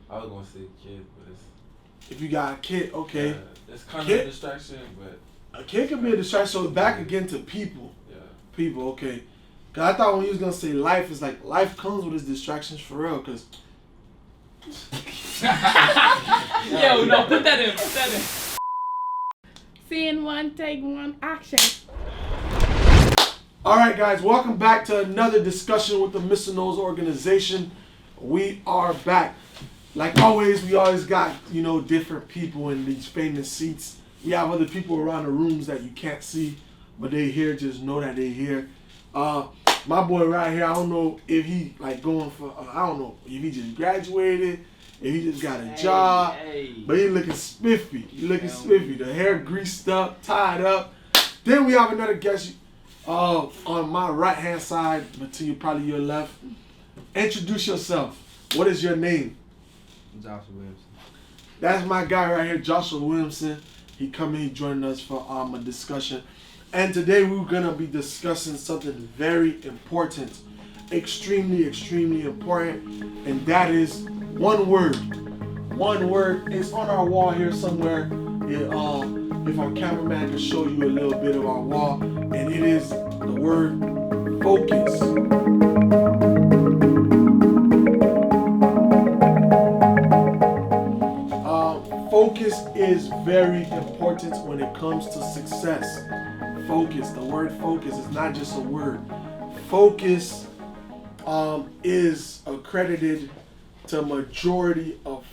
I was gonna say kid, but it's. If you got a kid, okay. It's kind of a distraction, but. A kid can be a distraction. So back again to people. Yeah. People, okay. Cause I thought when you was gonna say life, it's like life comes with its distractions for real. Cause. Yo, no, put that in. Scene one, take one, action. Alright guys, welcome back to another discussion with the MR.NOLDS organization. We are back. Like always, we always got, different people in these famous seats. We have other people around the rooms that you can't see, but they here, just know that they here. My boy right here, I don't know if he going for, I don't know if he just graduated, if he just got a job, but he looking spiffy. The hair greased up, tied up. Then we have another guest on my right hand side, but to you probably your left. Introduce yourself. What is your name? Joshua Williamson. That's my guy right here, Joshua Williamson. He joining us for a discussion. And today we're gonna be discussing something very important, extremely important, and that is one word. One word. It's on our wall here somewhere. If our cameraman can show you a little bit of our wall, and it is the word focus. Focus is very important when it comes to success. Focus, the word focus is not just a word. Focus is accredited to majority of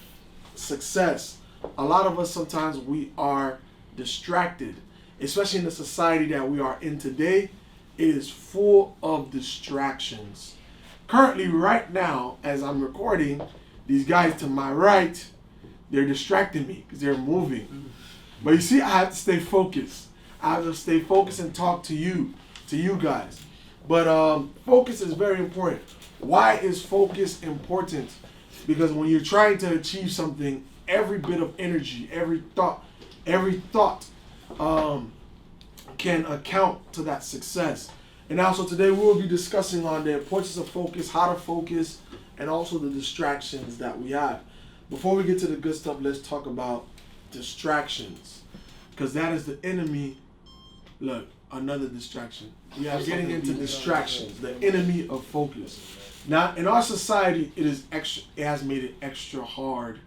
success. A lot of us sometimes we are distracted, especially in the society that we are in today. It is full of distractions. Currently, right now, as I'm recording, these guys to my right, they're distracting me because they're moving. But you see, I have to stay focused. I have to stay focused and talk to you guys. But focus is very important. Why is focus important? Because when you're trying to achieve something, every bit of energy, every thought can account to that success. And also today we will be discussing on the importance of focus, how to focus, and also the distractions that we have. Before we get to the good stuff, let's talk about distractions. Because that is the enemy. Look, another distraction. We are getting into distractions, the enemy of focus. Now, in our society, it has made it extra hard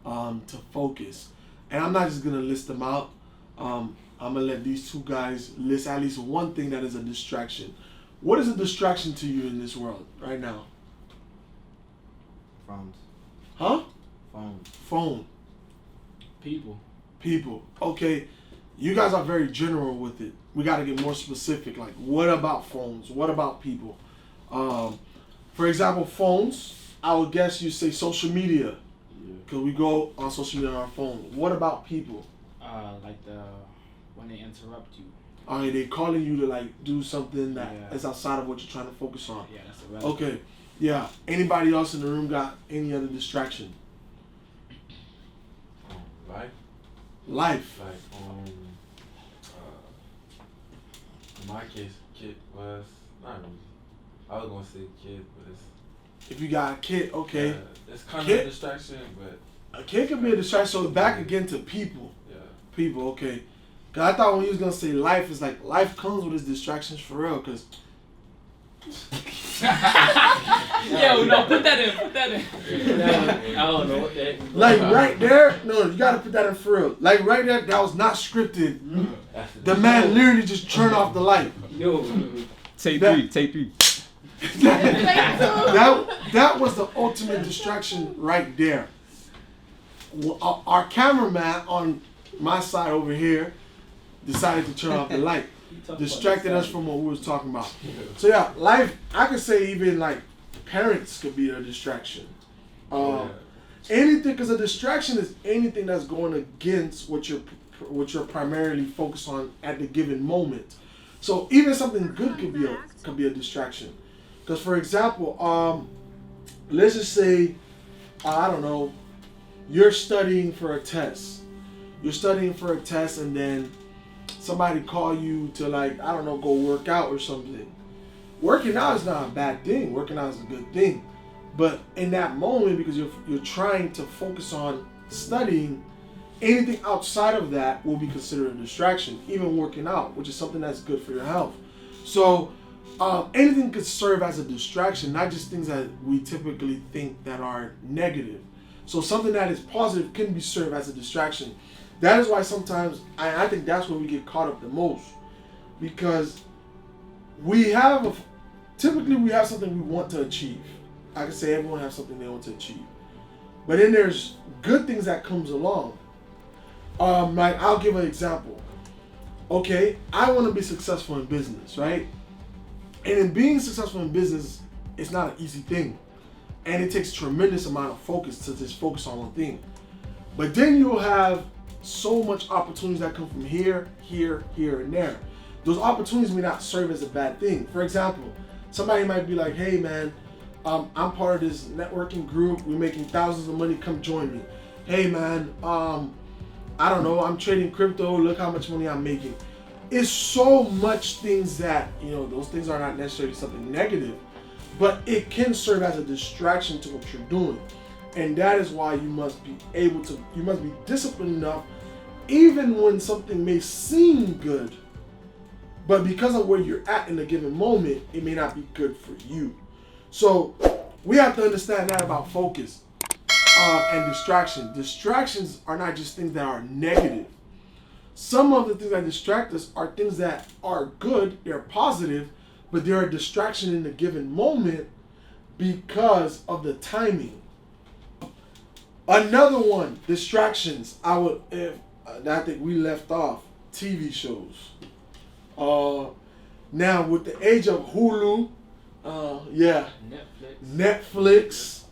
to focus. And I'm not just going to list them out. I'm going to let these two guys list at least one thing that is a distraction. What is a distraction to you in this world right now? Phones. Huh? Phone. People. Okay. You guys are very general with it. We got to get more specific. Like, what about phones? What about people? For example, phones, I would guess you say social media. Because we go on social media on our phone. What about people? When they interrupt you. Are they calling you to do something that is outside of what you're trying to focus on? Yeah, that's irrelevant. Okay. Yeah. Anybody else in the room got any other distraction? Life. In my case, kid was not really. I was gonna say kid, but it's. If you got a kid, okay. Yeah, it's kind of a distraction, but. A kid can be a distraction. So back again to people. Yeah. People, okay. Cause I thought when you was gonna say life, it's like life comes with its distractions for real. Cause. Yo, no, put that in. I don't know what that. Like right there, no, you gotta put that in for real. Like right there, that was not scripted. The man literally just turned off the light. Yo, Take three. That was the ultimate distraction right there. Our cameraman on my side over here decided to turn off the light. Distracted us from what we was talking about. So yeah, life, I could say even parents could be a distraction. Anything, because a distraction is anything that's going against what you're primarily focused on at the given moment. So even something good could be a distraction. Because for example, let's just say, I don't know, you're studying for a test. And then somebody call you to go work out or something. Working out is not a bad thing. Working out is a good thing. But in that moment, because you're trying to focus on studying, anything outside of that will be considered a distraction. Even working out, which is something that's good for your health. So anything could serve as a distraction, not just things that we typically think that are negative. So something that is positive can be served as a distraction. That is why sometimes I think that's where we get caught up the most, because typically we have something we want to achieve. I can say everyone has something they want to achieve, but then there's good things that comes along. Like I'll give an example. Okay, I want to be successful in business, right? And in being successful in business, it's not an easy thing, and it takes tremendous amount of focus to just focus on one thing. But then you'll have so much opportunities that come from here, and there. Those opportunities may not serve as a bad thing. For example, somebody might be like, hey man, I'm part of this networking group, we're making thousands of money, come join me. Hey man, I don't know, I'm trading crypto, look how much money I'm making. It's so much things that, those things are not necessarily something negative, but it can serve as a distraction to what you're doing. And that is why you must be disciplined enough, even when something may seem good, but because of where you're at in a given moment, it may not be good for you. So we have to understand that about focus and distraction. Distractions are not just things that are negative. Some of the things that distract us are things that are good, they're positive, but they're a distraction in a given moment because of the timing. Another one, distractions. I think we left off TV shows. Now with the age of Hulu, Netflix,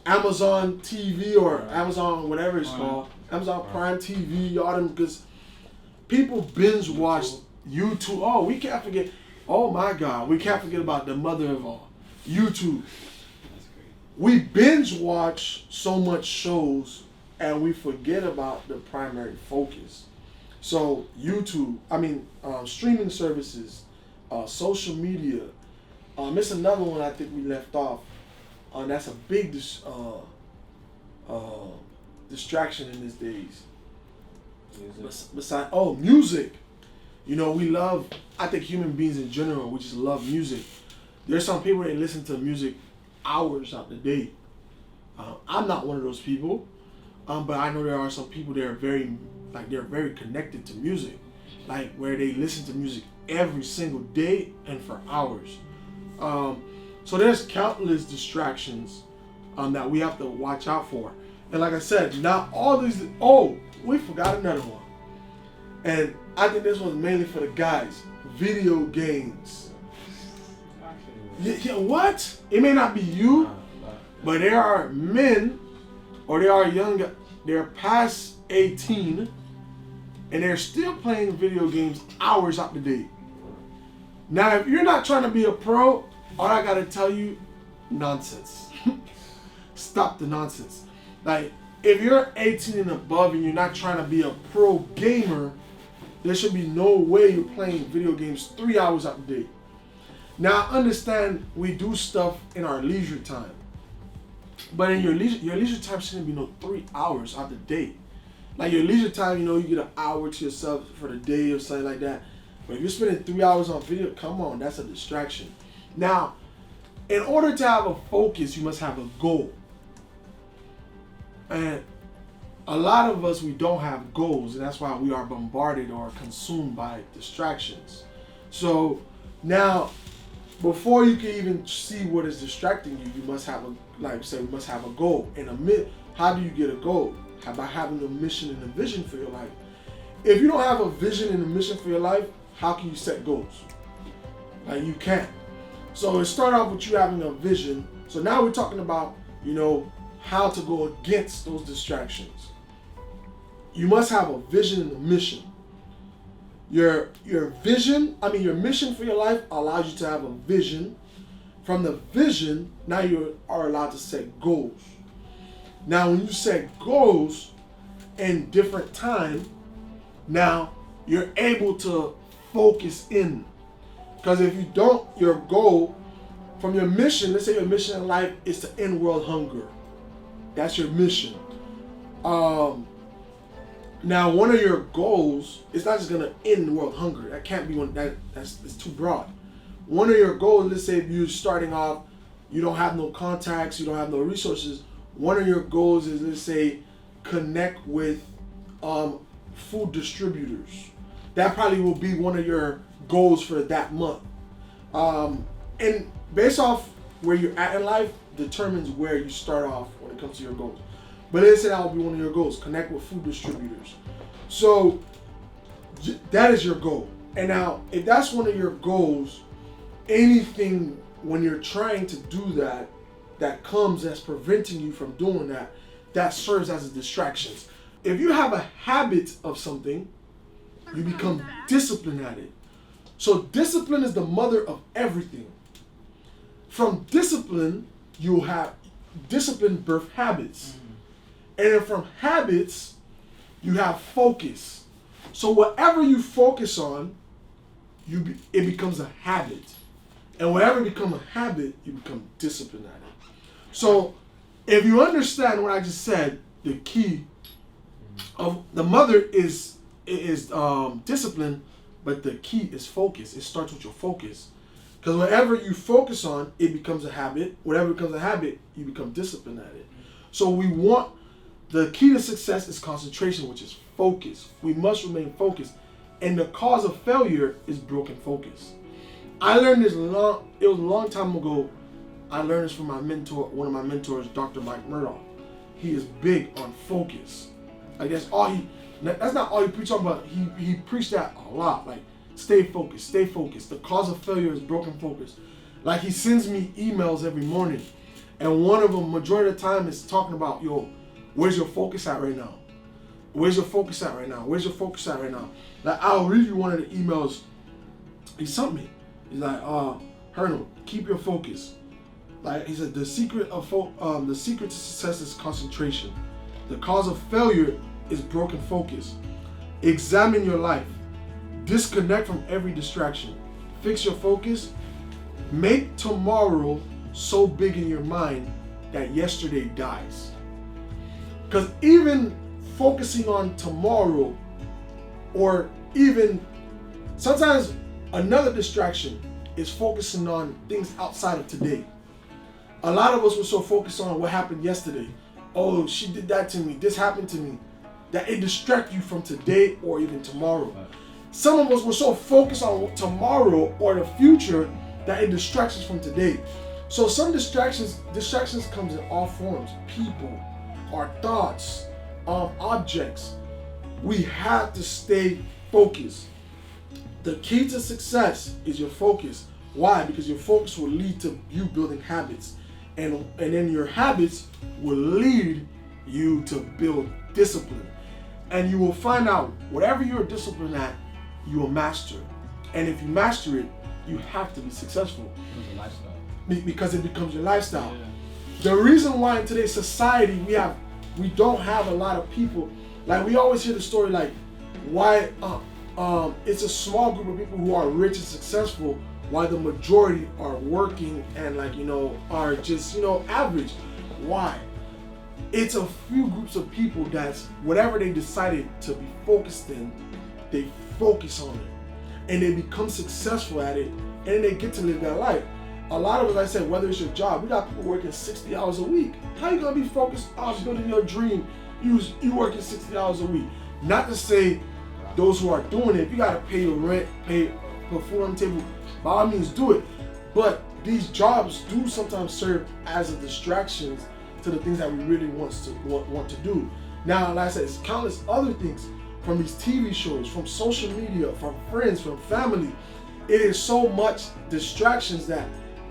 Amazon TV or Amazon whatever it's called, Amazon Prime TV, all them, because people binge watch YouTube. Oh, we can't forget. Oh my God, we can't forget about the mother of all, YouTube. We binge watch so much shows and we forget about the primary focus. So YouTube, streaming services, social media. It's another one I think we left off. That's a big distraction in these days. Besides, music. I think human beings in general, we just love music. There's some people that listen to music hours out the day. I'm not one of those people, but I know there are some people that are very connected to music, like where they listen to music every single day and for hours. So there's countless distractions that we have to watch out for. And like I said, not all these. Oh, we forgot another one, and I think this one's mainly for the guys. Video games. Yeah, what? It may not be you, but there are men, or there are they're past 18, and they're still playing video games hours out the day. Now, if you're not trying to be a pro, all I gotta tell you, nonsense. Stop the nonsense. Like, if you're 18 and above and you're not trying to be a pro gamer, there should be no way you're playing video games 3 hours out the day. Now, I understand we do stuff in our leisure time, but in your leisure time shouldn't be no 3 hours out the day. Like your leisure time, you get an hour to yourself for the day or something like that. But if you're spending 3 hours on video, come on, that's a distraction. Now, in order to have a focus, you must have a goal. And a lot of us, we don't have goals, and that's why we are bombarded or consumed by distractions. So now, before you can even see what is distracting you, you must have we must have a goal. And how do you get a goal? How about having a mission and a vision for your life? If you don't have a vision and a mission for your life, how can you set goals? Like, you can't. So it started off with you having a vision. So now we're talking about, how to go against those distractions. You must have a vision and a mission. Your mission for your life allows you to have a vision. From the vision, now you are allowed to set goals. Now, when you set goals in different time, now you're able to focus in. Because if you don't, your goal from your mission, let's say your mission in life is to end world hunger. That's your mission. Now, one of your goals is not just gonna end world hunger. That can't be one. That's too broad. One of your goals, let's say if you're starting off, you don't have no contacts, you don't have no resources. One of your goals is, let's say, connect with food distributors. That probably will be one of your goals for that month. And based off where you're at in life determines where you start off when it comes to your goals. But let's say that will be one of your goals, connect with food distributors. So that is your goal. And now, if that's one of your goals, anything when you're trying to do that, that comes that's preventing you from doing that, that serves as a distraction. If you have a habit of something, you become disciplined at it. So discipline is the mother of everything. From discipline, you'll have discipline birth habits. And then from habits, you have focus. So whatever you focus on, it becomes a habit. And whatever becomes a habit, you become disciplined at it. So if you understand what I just said, the key of the mother is discipline, but the key is focus. It starts with your focus. Because whatever you focus on, it becomes a habit. Whatever becomes a habit, you become disciplined at it. So the key to success is concentration, which is focus. We must remain focused. And the cause of failure is broken focus. I learned this it was a long time ago. I learned this from my mentor, one of my mentors, Dr. Mike Murdoch. He is big on focus. Like that's not all he preached on, but he preached that a lot. Like stay focused, stay focused. The cause of failure is broken focus. Like he sends me emails every morning. And one of them, majority of the time, is talking about, where's your focus at right now? Where's your focus at right now? Where's your focus at right now? Like I'll read you one of the emails he sent me. He's like, Herno, keep your focus. Like he said, the secret to success is concentration. The cause of failure is broken focus. Examine your life. Disconnect from every distraction. Fix your focus. Make tomorrow so big in your mind that yesterday dies. Because even focusing on tomorrow, or even sometimes another distraction is focusing on things outside of today. A lot of us were so focused on what happened yesterday. Oh, she did that to me, this happened to me, that it distracts you from today or even tomorrow. Some of us were so focused on tomorrow or the future that it distracts us from today. So some distractions comes in all forms. People, our thoughts, objects. We have to stay focused. The key to success is your focus. Why? Because your focus will lead to you building habits. And then your habits will lead you to build discipline. And you will find out whatever you're disciplined at, you will master. And if you master it, you have to be successful. It's a lifestyle. Because it becomes your lifestyle. Yeah. The reason why in today's society we don't have a lot of people, like we always hear the story like why it's a small group of people who are rich and successful, while the majority are working and are just average. Why? It's a few groups of people that's whatever they decided to be focused in, they focus on it and they become successful at it, and then they get to live their life. A lot of us, like I said, whether it's your job, we got people working 60 hours a week. How you gonna be focused on building your dream? You working 60 hours a week. Not to say those who are doing it, if you gotta pay your rent, put food on the table, by all means do it. But these jobs do sometimes serve as a distraction to the things that we really want to do. Now, like I said, it's countless other things, from these TV shows, from social media, from friends, from family. It is so much distractions that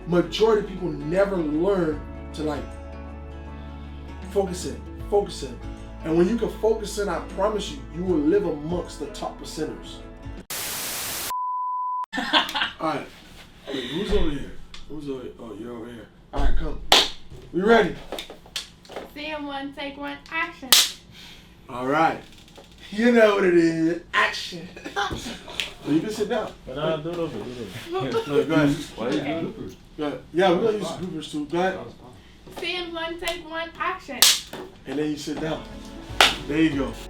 majority of people never learn to focus in. And when you can focus in, I promise you will live amongst the top percenters. Alright, who's over here? Oh, you're over here. Alright, come. We ready? Scene one, take one, action. Alright. You know what it is. Action. So you can sit down. No, do it over. No, go ahead. Why you do it? Go ahead. Yeah, we're gonna use bloopers too. Go ahead. Scene one, take one, action. And then you sit down. There you go.